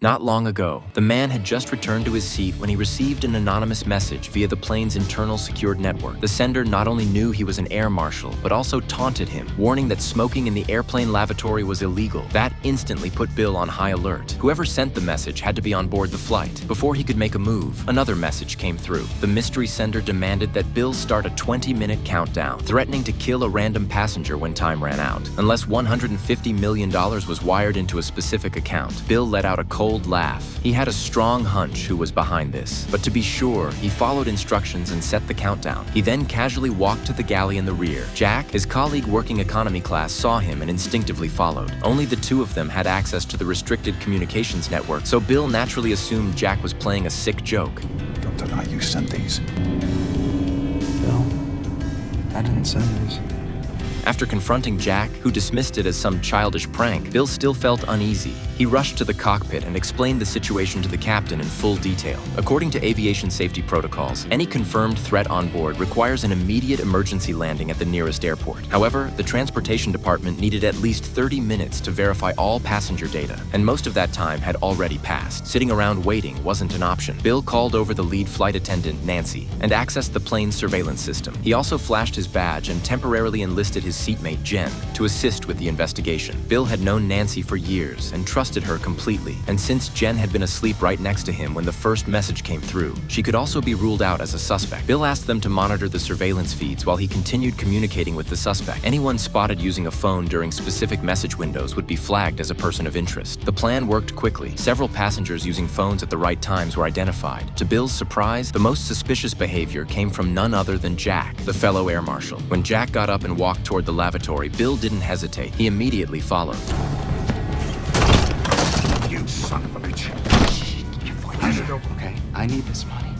Not long ago, the man had just returned to his seat when he received an anonymous message via the plane's internal secured network. The sender not only knew he was an air marshal, but also taunted him, warning that smoking in the airplane lavatory was illegal. That instantly put Bill on high alert. Whoever sent the message had to be on board the flight. Before he could make a move, another message came through. The mystery sender demanded that Bill start a 20-minute countdown, threatening to kill a random passenger when time ran out. Unless $150 million was wired into a specific account, Bill let out a cold laugh. He had a strong hunch who was behind this, but to be sure, he followed instructions and set the countdown. He then casually walked to the galley in the rear. Jack, his colleague working economy class, saw him and instinctively followed. Only the two of them had access to the restricted communications network, so Bill naturally assumed Jack was playing a sick joke. Don't deny you sent these. Bill, I didn't send these. After confronting Jack, who dismissed it as some childish prank, Bill still felt uneasy. He rushed to the cockpit and explained the situation to the captain in full detail. According to aviation safety protocols, any confirmed threat on board requires an immediate emergency landing at the nearest airport. However, the transportation department needed at least 30 minutes to verify all passenger data, and most of that time had already passed. Sitting around waiting wasn't an option. Bill called over the lead flight attendant, Nancy, and accessed the plane's surveillance system. He also flashed his badge and temporarily enlisted his seatmate, Jen, to assist with the investigation. Bill had known Nancy for years and trusted her completely, and since Jen had been asleep right next to him when the first message came through, she could also be ruled out as a suspect. Bill asked them to monitor the surveillance feeds while he continued communicating with the suspect. Anyone spotted using a phone during specific message windows would be flagged as a person of interest. The plan worked quickly. Several passengers using phones at the right times were identified. To Bill's surprise, the most suspicious behavior came from none other than Jack, the fellow air marshal. When Jack got up and walked toward the lavatory, Bill didn't hesitate. He immediately followed. You son of a bitch. Okay, I need this money.